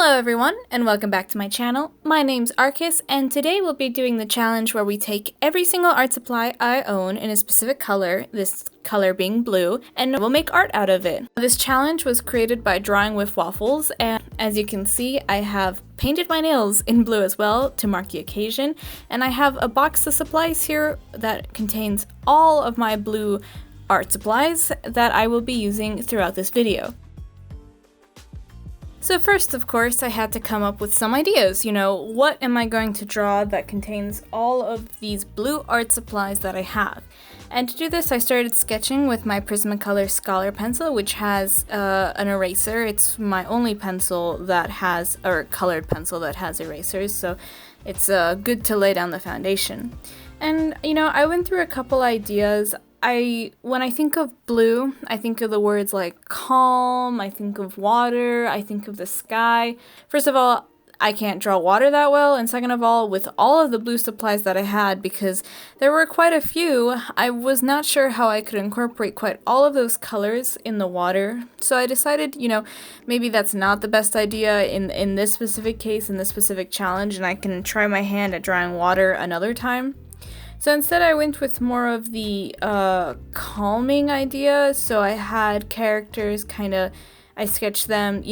Hello everyone, and welcome back to my channel. My name's Arcus, and today we'll be doing the challenge where we take every single art supply I own in a specific color, this color being blue, and we'll make art out of it. This challenge was created by DrawingWiffWaffles, and as you can see, I have painted my nails in blue as well to mark the occasion, and I have a box of supplies here that contains all of my blue art supplies that I will be using throughout this video. So first, of course, I had to come up with some ideas. What am I going to draw that contains all of these blue art supplies that I have? And to do this, I started sketching with my Prismacolor Scholar pencil, which has an eraser. It's my only pencil that has, or colored pencil that has erasers, so it's good to lay down the foundation. And, I went through a couple ideas. When I think of blue, I think of the words like calm, I think of water, I think of the sky. First of all, I can't draw water that well, and second of all, with all of the blue supplies that I had, because there were quite a few, I was not sure how I could incorporate quite all of those colors in the water. So I decided, maybe that's not the best idea in this specific case, in this specific challenge, and I can try my hand at drawing water another time. So instead I went with more of the calming idea. So I had characters I sketched them,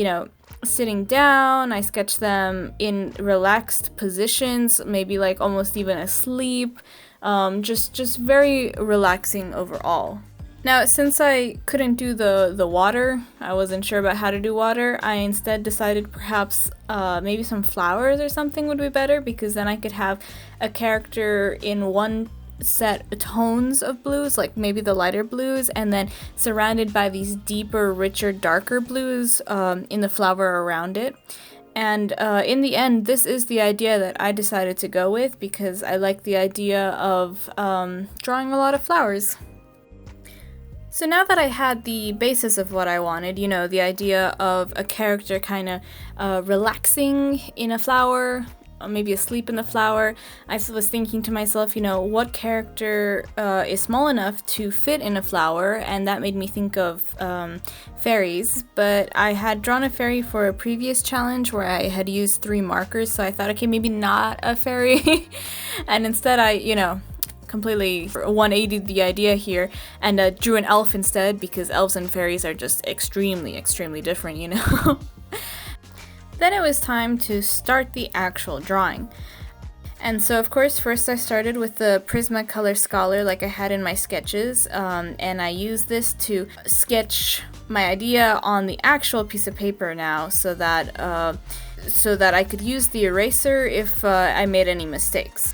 sitting down. I sketched them in relaxed positions, maybe like almost even asleep. Just very relaxing overall. Now, since I couldn't do the water, I wasn't sure about how to do water, I instead decided perhaps maybe some flowers or something would be better, because then I could have a character in one set tones of blues, like maybe the lighter blues, and then surrounded by these deeper, richer, darker blues in the flower around it. And in the end, this is the idea that I decided to go with, because I like the idea of drawing a lot of flowers. So now that I had the basis of what I wanted, the idea of a character relaxing in a flower, or maybe asleep in the flower, I was thinking to myself, what character is small enough to fit in a flower, and that made me think of fairies. But I had drawn a fairy for a previous challenge where I had used 3 markers, so I thought, okay, maybe not a fairy, and instead I, completely 180'd the idea here and drew an elf instead, because elves and fairies are just extremely different, Then it was time to start the actual drawing. And so of course first I started with the Prismacolor Scholar like I had in my sketches, and I used this to sketch my idea on the actual piece of paper now, so that I could use the eraser if I made any mistakes.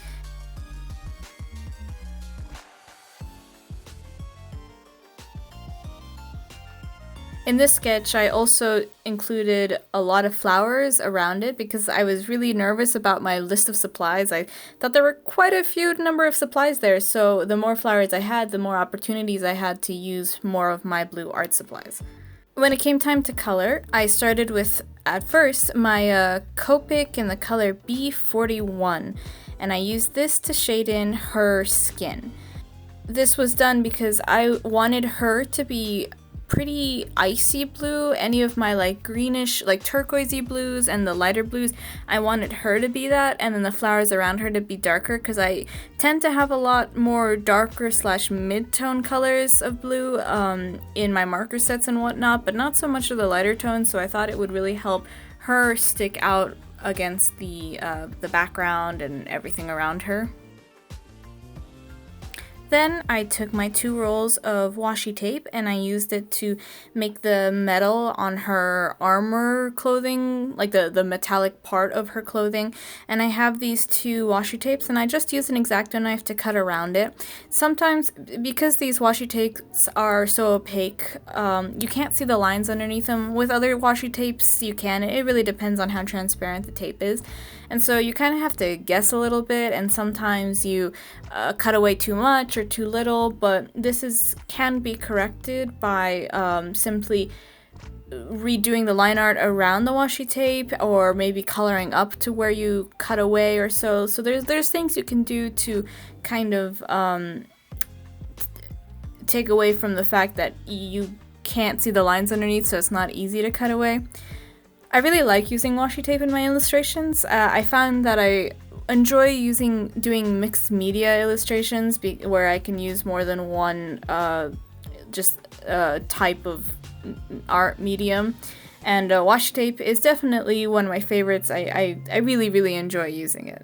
In this sketch, I also included a lot of flowers around it because I was really nervous about my list of supplies. I thought there were quite a few number of supplies there, so the more flowers I had, the more opportunities I had to use more of my blue art supplies. When it came time to color, I started with, at first, my Copic in the color B41, and I used this to shade in her skin. This was done because I wanted her to be pretty icy blue. Any of my greenish, turquoisey blues and the lighter blues, I wanted her to be that, and then the flowers around her to be darker, because I tend to have a lot more darker / mid-tone colors of blue in my marker sets and whatnot, but not so much of the lighter tones, so I thought it would really help her stick out against the background and everything around her. Then I took my 2 rolls of washi tape and I used it to make the metal on her armor clothing, like the metallic part of her clothing. And I have these 2 washi tapes and I just used an X-Acto knife to cut around it. Sometimes, because these washi tapes are so opaque, you can't see the lines underneath them. With other washi tapes, you can. It really depends on how transparent the tape is. And so you kind of have to guess a little bit, and sometimes you cut away too much or too little, but this can be corrected by simply redoing the line art around the washi tape, or maybe coloring up to where you cut away or so. So there's things you can do to kind of take away from the fact that you can't see the lines underneath, so it's not easy to cut away. I really like using washi tape in my illustrations. I found that I enjoy doing mixed media illustrations where I can use more than one type of art medium. And washi tape is definitely one of my favorites. I really, really enjoy using it.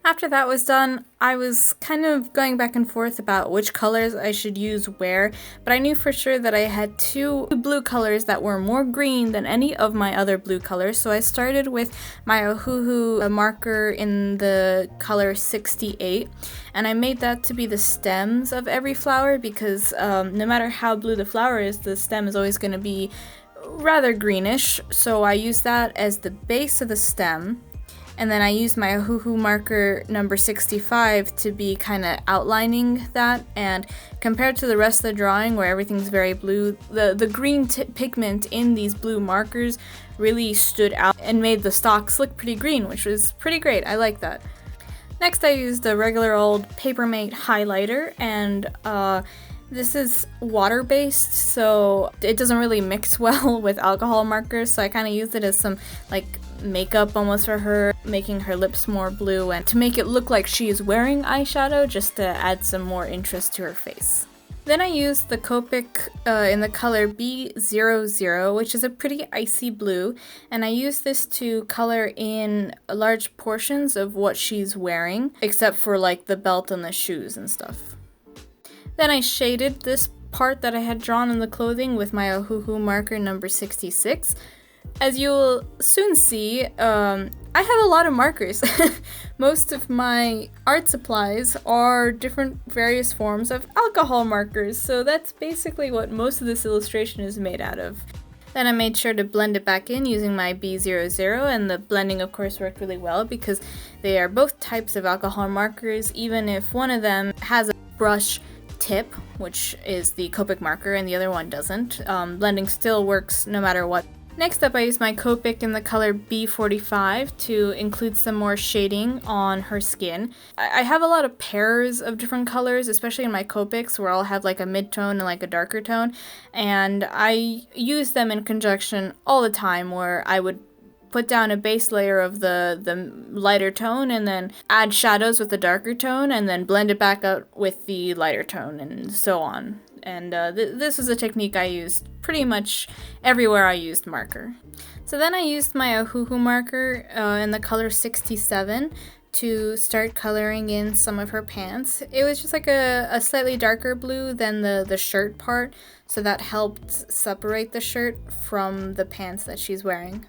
After that was done, I was kind of going back and forth about which colors I should use where, but I knew for sure that I had two blue colors that were more green than any of my other blue colors, so I started with my Ohuhu marker in the color 68, and I made that to be the stems of every flower because no matter how blue the flower is, the stem is always going to be rather greenish, so I used that as the base of the stem. And then I used my Ohuhu marker number 65 to be kind of outlining that, and compared to the rest of the drawing where everything's very blue, the green pigment in these blue markers really stood out and made the stalks look pretty green, which was pretty great. I like that. Next I used the regular old Papermate Highlighter, and this is water-based, so it doesn't really mix well with alcohol markers, so I kind of used it as some like makeup almost for her, making her lips more blue and to make it look like she is wearing eyeshadow, just to add some more interest to her face. Then I used the Copic in the color B00, which is a pretty icy blue, and I used this to color in large portions of what she's wearing, except for like the belt and the shoes and stuff. Then I shaded this part that I had drawn in the clothing with my Ohuhu marker number 66. As you'll soon see, I have a lot of markers. Most of my art supplies are different various forms of alcohol markers, so that's basically what most of this illustration is made out of. Then I made sure to blend it back in using my B00, and the blending of course worked really well because they are both types of alcohol markers, even if one of them has a brush tip, which is the Copic marker, and the other one doesn't. Blending still works no matter what. Next up, I used my Copic in the color B45 to include some more shading on her skin. I have a lot of pairs of different colors, especially in my Copics, where I'll have like a mid-tone and like a darker tone, and I use them in conjunction all the time, where I would put down a base layer of the lighter tone and then add shadows with the darker tone and then blend it back out with the lighter tone and so on. And this is a technique I used pretty much everywhere I used marker. So then I used my Ohuhu marker in the color 67 to start coloring in some of her pants. It was just like a slightly darker blue than the shirt part, so that helped separate the shirt from the pants that she's wearing.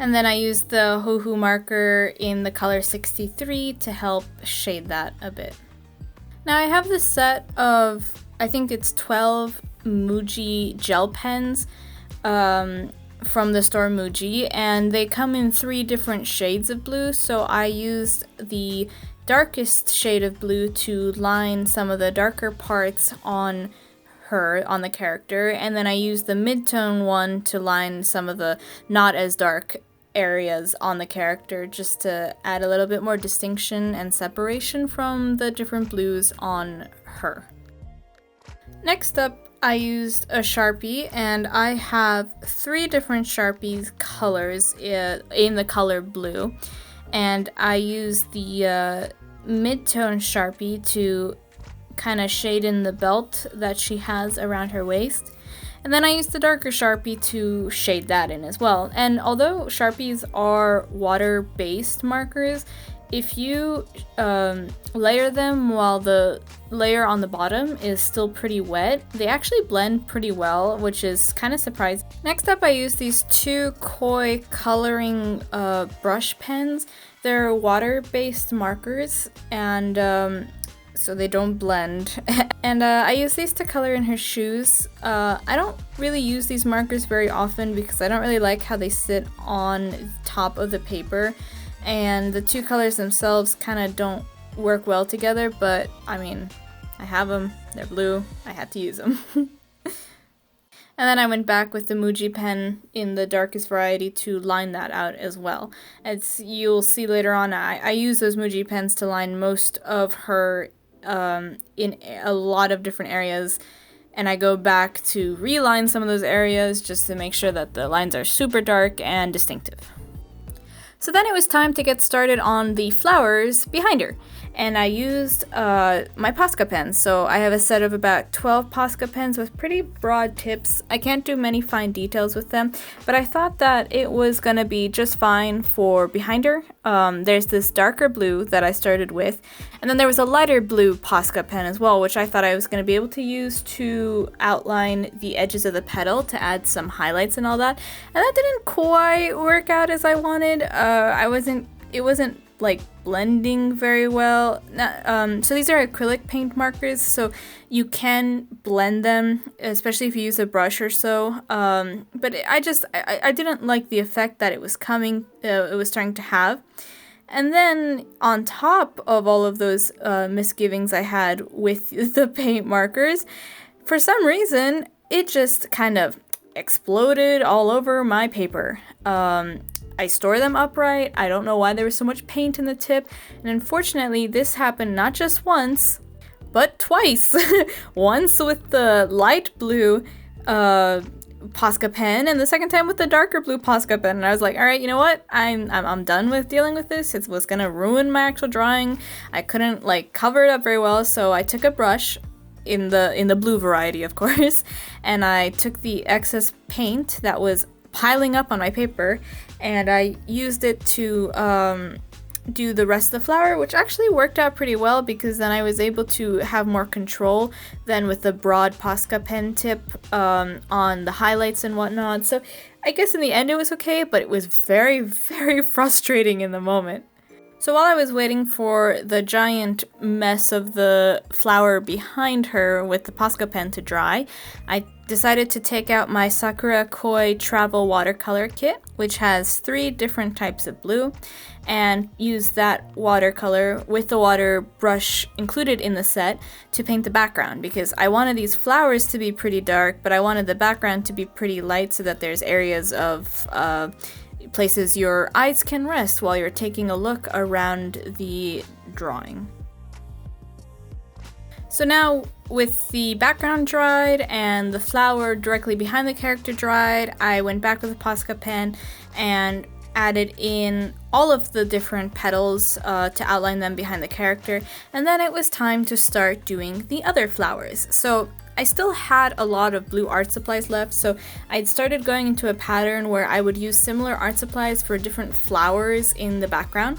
And then I used the Ohuhu marker in the color 63 to help shade that a bit. Now I have this set of, I think it's 12 Muji gel pens from the store Muji, and they come in 3 different shades of blue, so I used the darkest shade of blue to line some of the darker parts on the character, and then I used the mid-tone one to line some of the not as dark areas on the character, just to add a little bit more distinction and separation from the different blues on her. Next up, I used a Sharpie, and I have 3 different Sharpie colors in the color blue, and I used the mid-tone Sharpie to kind of shade in the belt that she has around her waist. And then I used the darker Sharpie to shade that in as well. And although Sharpies are water-based markers, if you layer them while the layer on the bottom is still pretty wet, they actually blend pretty well, which is kind of surprising. Next up, I used these 2 koi coloring brush pens. They're water-based markers, and so they don't blend. And I use these to color in her shoes. I don't really use these markers very often because I don't really like how they sit on top of the paper, and the 2 colors themselves kind of don't work well together, but I mean, I have them, they're blue, I had to use them. And then I went back with the Muji pen in the darkest variety to line that out as well. As you'll see later on, I use those Muji pens to line most of her in a lot of different areas, and I go back to reline some of those areas just to make sure that the lines are super dark and distinctive. So then it was time to get started on the flowers behind her, and I used my Posca pens. So I have a set of about 12 Posca pens with pretty broad tips. I can't do many fine details with them, but I thought that it was gonna be just fine for behind her. There's this darker blue that I started with, and then there was a lighter blue Posca pen as well, which I thought I was gonna be able to use to outline the edges of the petal to add some highlights and all that, and that didn't quite work out as I wanted. It wasn't like blending very well. So these are acrylic paint markers, so you can blend them, especially if you use a brush or so. But I didn't like the effect that it was starting to have. And then on top of all of those misgivings I had with the paint markers, for some reason, it just kind of exploded all over my paper. I store them upright. I don't know why there was so much paint in the tip. And unfortunately, this happened not just once, but twice. Once with the light blue Posca pen, and the second time with the darker blue Posca pen. And I was like, all right, you know what? I'm done with dealing with this. It was gonna ruin my actual drawing. I couldn't like cover it up very well, so I took a brush in the blue variety, of course, and I took the excess paint that was piling up on my paper, and I used it to do the rest of the flower, which actually worked out pretty well because then I was able to have more control than with the broad Posca pen tip on the highlights and whatnot. So I guess in the end it was okay, but it was very, very frustrating in the moment. So while I was waiting for the giant mess of the flower behind her with the Posca pen to dry, I decided to take out my Sakura Koi travel watercolor kit, which has 3 different types of blue, and use that watercolor with the water brush included in the set to paint the background, because I wanted these flowers to be pretty dark, but I wanted the background to be pretty light so that there's areas of places your eyes can rest while you're taking a look around the drawing. So now, with the background dried and the flower directly behind the character dried, I went back with the Posca pen and added in all of the different petals to outline them behind the character, and then it was time to start doing the other flowers. So I still had a lot of blue art supplies left, so I'd started going into a pattern where I would use similar art supplies for different flowers in the background.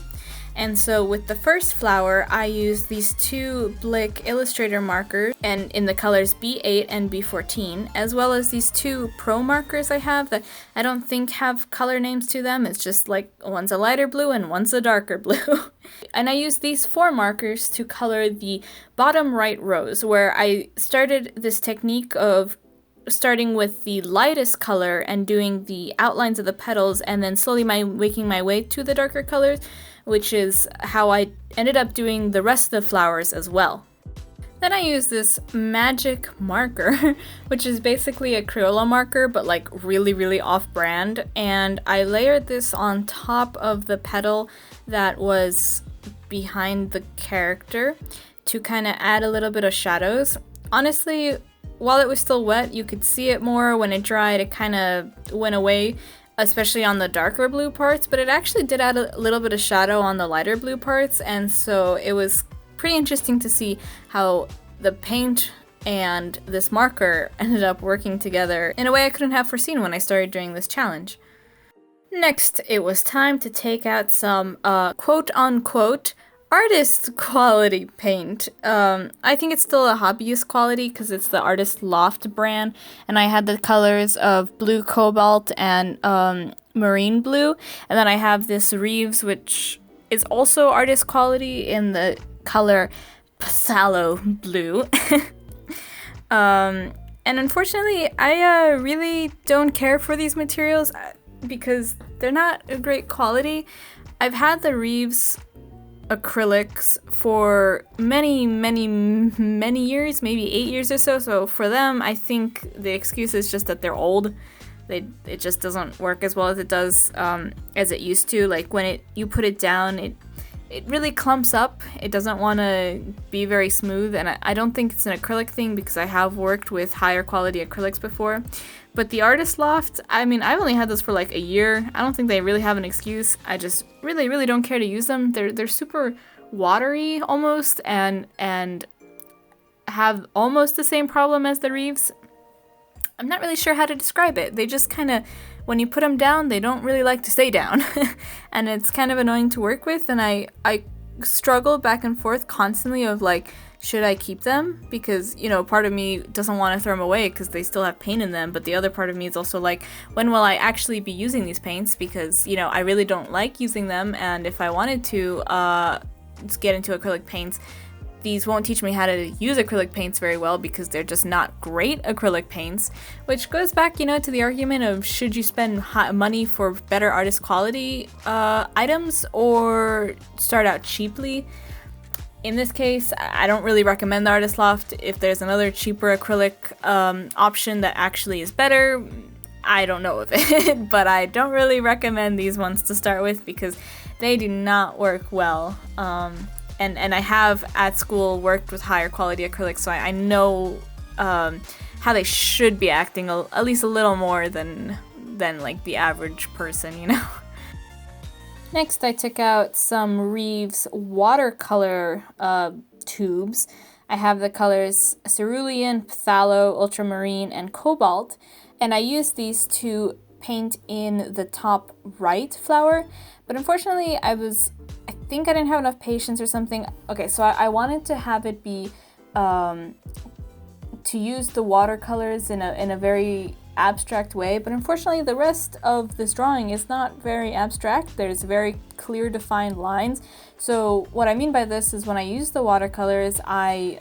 And so with the first flower, I used these 2 Blick Illustrator markers, and in the colors B8 and B14, as well as these 2 Pro markers I have that I don't think have color names to them. It's just like one's a lighter blue and one's a darker blue. And I used these 4 markers to color the bottom right rows, where I started this technique of starting with the lightest color and doing the outlines of the petals, and then slowly making my way to the darker colors, which is how I ended up doing the rest of the flowers as well. Then I used this magic marker, which is basically a Crayola marker, but like really, really off-brand, and I layered this on top of the petal that was behind the character to kind of add a little bit of shadows. Honestly, while it was still wet, you could see it more. When it dried, it kind of went away, especially on the darker blue parts, but it actually did add a little bit of shadow on the lighter blue parts, and so it was pretty interesting to see how the paint and this marker ended up working together in a way I couldn't have foreseen when I started doing this challenge. Next, it was time to take out some quote-unquote artist quality paint. I think it's still a hobbyist quality because it's the Artistloft brand, and I had the colors of blue cobalt and marine blue, and then I have this Reeves, which is also artist quality in the color phthalo blue. And unfortunately, I really don't care for these materials because they're not a great quality. I've had the Reeves acrylics for many years, maybe 8 years or so. So for them, I think the excuse is just that they're old. It just doesn't work as well as it does as it used to. Like when you put it down, it really clumps up. It doesn't want to be very smooth, and I don't think it's an acrylic thing because I have worked with higher quality acrylics before. But the Artistloft, I mean, I've only had those for like a year. I don't think they really have an excuse. I just really don't care to use them. They're super watery almost, and have almost the same problem as the Reeves. I'm not really sure how to describe it. They just kind of, when you put them down, they don't really like to stay down. And it's kind of annoying to work with, and I struggle back and forth constantly of like, should I keep them? Because, you know, part of me doesn't want to throw them away because they still have paint in them, but the other part of me is also like, when will I actually be using these paints? Because, you know, I really don't like using them, and if I wanted to get into acrylic paints, these won't teach me how to use acrylic paints very well because they're just not great acrylic paints, which goes back, you know, to the argument of should you spend money for better artist quality items or start out cheaply? In this case, I don't really recommend the Artistloft. If there's another cheaper acrylic option that actually is better, I don't know of it, but I don't really recommend these ones to start with because they do not work well. And I have at school worked with higher quality acrylics, so I know how they should be acting at least a little more than like the average person, you know. Next, I took out some Reeves Watercolor tubes. I have the colors Cerulean, Phthalo, Ultramarine, and Cobalt, and I used these to paint in the top right flower, but unfortunately I think I didn't have enough patience or something. Okay, so I wanted to have it be to use the watercolors in a very abstract way, but unfortunately the rest of this drawing is not very abstract. There's very clear defined lines. So what I mean by this is when I used the watercolors, I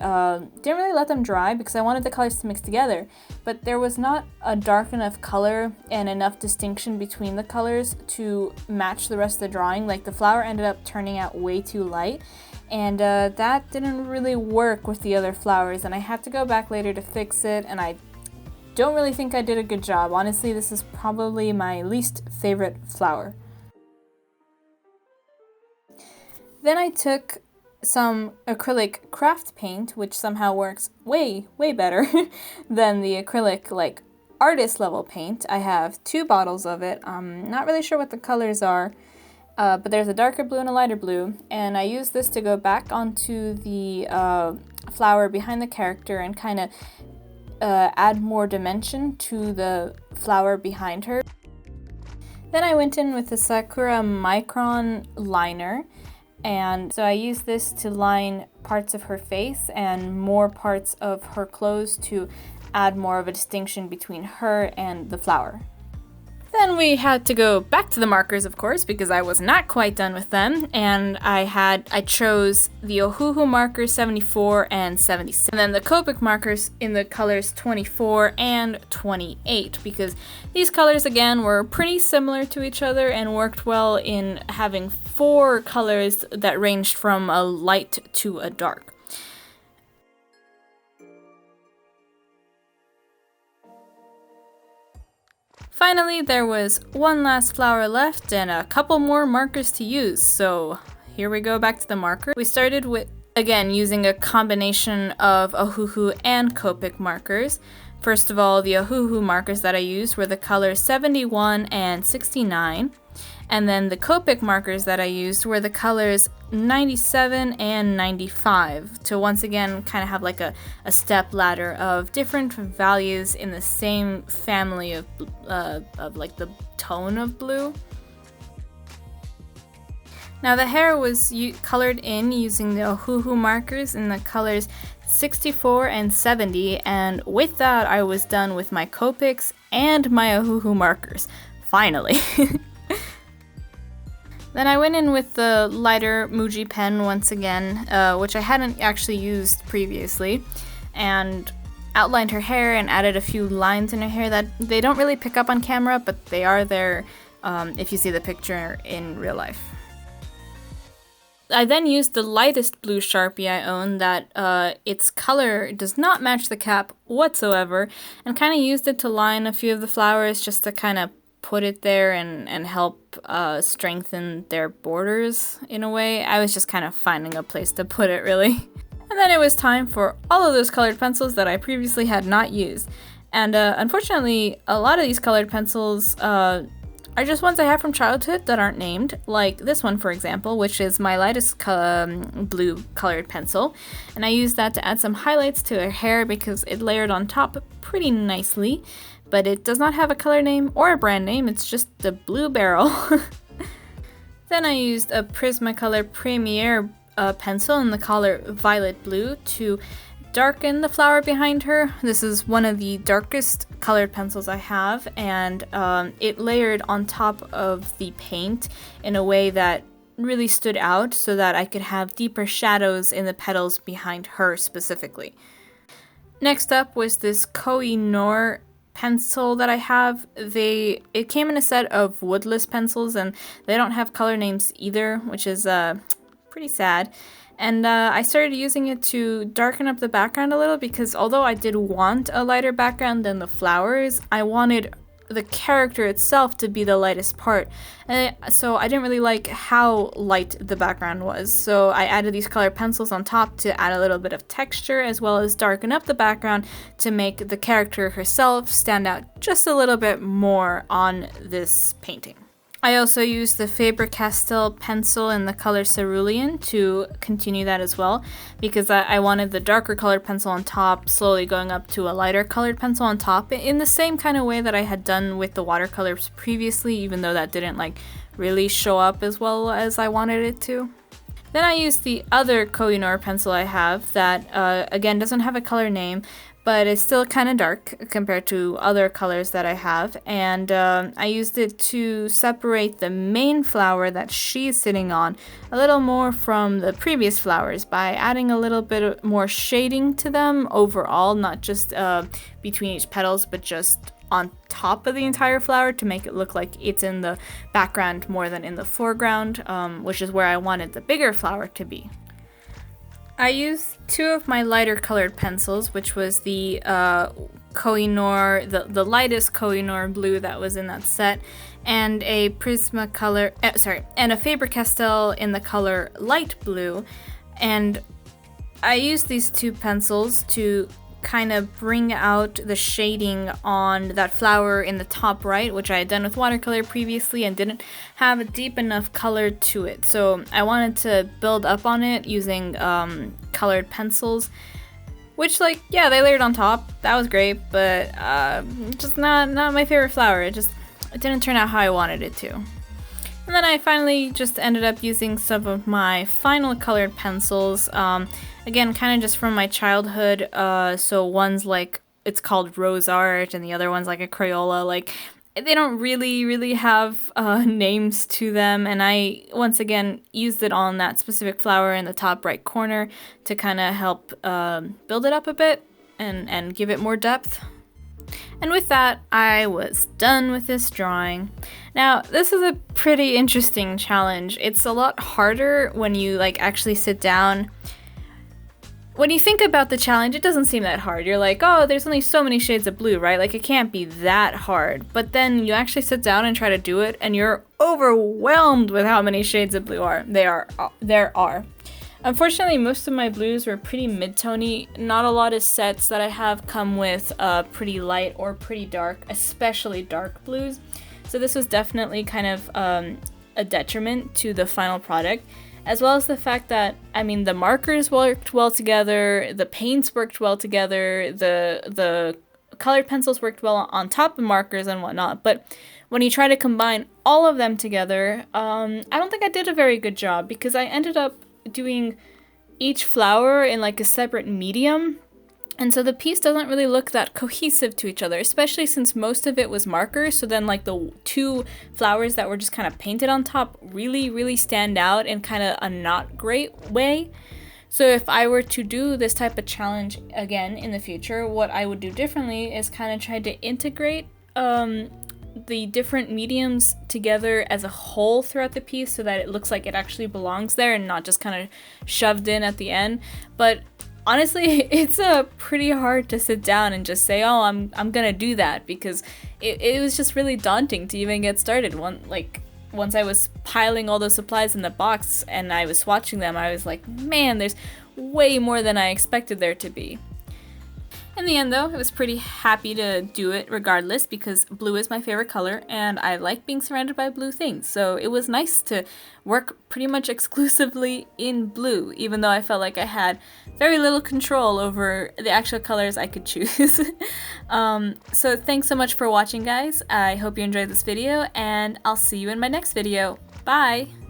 didn't really let them dry because I wanted the colors to mix together, but there was not a dark enough color and enough distinction between the colors to match the rest of the drawing. Like the flower ended up turning out way too light, and that didn't really work with the other flowers, and I had to go back later to fix it, and I don't really think I did a good job. Honestly, this is probably my least favorite flower. Then I took some acrylic craft paint, which somehow works way better than the acrylic like artist level paint. I have 2 bottles of it. I'm not really sure what the colors are, but there's a darker blue and a lighter blue, and I use this to go back onto the flower behind the character and kind of add more dimension to the flower behind her. Then I went in with the Sakura Micron liner, and so I used this to line parts of her face and more parts of her clothes to add more of a distinction between her and the flower. Then we had to go back to the markers, of course, because I was not quite done with them, and I chose the Ohuhu Markers 74 and 77, and then the Copic Markers in the colors 24 and 28, because these colors, again, were pretty similar to each other and worked well in having 4 colors that ranged from a light to a dark. Finally, there was one last flower left and a couple more markers to use, so here we go back to the marker. We started with, again, using a combination of Ohuhu and Copic markers. First of all, the Ohuhu markers that I used were the colors 71 and 69, and then the Copic markers that I used were the colors 97 and 95, to once again kind of have like a step ladder of different values in the same family of like the tone of blue. Now the hair was colored in using the Ohuhu markers in the colors 64 and 70, and with that I was done with my Copics and my Ohuhu markers, finally. Then I went in with the lighter Muji pen once again, which I hadn't actually used previously, and outlined her hair and added a few lines in her hair that they don't really pick up on camera, but they are there if you see the picture in real life. I then used the lightest blue Sharpie I own that its color does not match the cap whatsoever, and kind of used it to line a few of the flowers just to kind of put it there and help strengthen their borders in a way. I was just kind of finding a place to put it, really. And then it was time for all of those colored pencils that I previously had not used. And unfortunately, a lot of these colored pencils are just ones I have from childhood that aren't named, like this one, for example, which is my lightest blue colored pencil. And I used that to add some highlights to her hair because it layered on top pretty nicely, but it does not have a color name or a brand name, it's just the blue barrel. Then I used a Prismacolor Premier pencil in the color Violet Blue to darken the flower behind her. This is one of the darkest colored pencils I have, and it layered on top of the paint in a way that really stood out so that I could have deeper shadows in the petals behind her specifically. Next up was this Koh-i-noor pencil that I have. It came in a set of Woodless pencils, and they don't have color names either, which is pretty sad. And I started using it to darken up the background a little because although I did want a lighter background than the flowers, I wanted the character itself to be the lightest part. And so I didn't really like how light the background was. So I added these colored pencils on top to add a little bit of texture as well as darken up the background to make the character herself stand out just a little bit more on this painting. I also used the Faber-castell pencil in the color Cerulean to continue that as well, because I wanted the darker colored pencil on top, slowly going up to a lighter colored pencil on top, in the same kind of way that I had done with the watercolors previously, even though that didn't really show up as well as I wanted it to. Then I used the other Koh-i-noor pencil I have that, again, doesn't have a color name, but it's still kind of dark compared to other colors that I have, and I used it to separate the main flower that she's sitting on a little more from the previous flowers by adding a little bit more shading to them overall, not just between each petals, but just on top of the entire flower to make it look like it's in the background more than in the foreground, which is where I wanted the bigger flower to be. I used two of my lighter colored pencils, which was the Koh-i-noor, the lightest Koh-i-noor blue that was in that set, and a Prismacolor, and a Faber-castell in the color light blue. And I used these two pencils to kind of bring out the shading on that flower in the top right, which I had done with watercolor previously and didn't have a deep enough color to it. So I wanted to build up on it using colored pencils, which they layered on top. That was great, but just not my favorite flower. It didn't turn out how I wanted it to. And then I finally just ended up using some of my final colored pencils, again, kind of just from my childhood. So one's it's called Rose Art, and the other one's like a Crayola. They don't really have names to them, and I once again used it on that specific flower in the top right corner to kind of help build it up a bit and give it more depth. And with that, I was done with this drawing. Now, this is a pretty interesting challenge. It's a lot harder when you actually sit down. When you think about the challenge, it doesn't seem that hard. You're like, oh, there's only so many shades of blue, right? It can't be that hard. But then you actually sit down and try to do it, and you're overwhelmed with how many shades of blue there are. Unfortunately, most of my blues were pretty mid-tony. Not a lot of sets that I have come with pretty light or pretty dark, especially dark blues. So this was definitely kind of a detriment to the final product, as well as the fact that, the markers worked well together, the paints worked well together, the colored pencils worked well on top of markers and whatnot, but when you try to combine all of them together, I don't think I did a very good job, because I ended up doing each flower in a separate medium, and so the piece doesn't really look that cohesive to each other, especially since most of it was markers. So then the two flowers that were just kind of painted on top really stand out in kind of a not great way. So if I were to do this type of challenge again in the future, what I would do differently is kind of try to integrate the different mediums together as a whole throughout the piece so that it looks like it actually belongs there and not just kind of shoved in at the end. But honestly, it's pretty hard to sit down and just say, oh, I'm gonna do that, because it was just really daunting to even get started. Once I was piling all those supplies in the box and I was swatching them, I was like, man, there's way more than I expected there to be. In the end though, I was pretty happy to do it regardless because blue is my favorite color and I like being surrounded by blue things. So it was nice to work pretty much exclusively in blue, even though I felt like I had very little control over the actual colors I could choose. So thanks so much for watching, guys. I hope you enjoyed this video and I'll see you in my next video. Bye!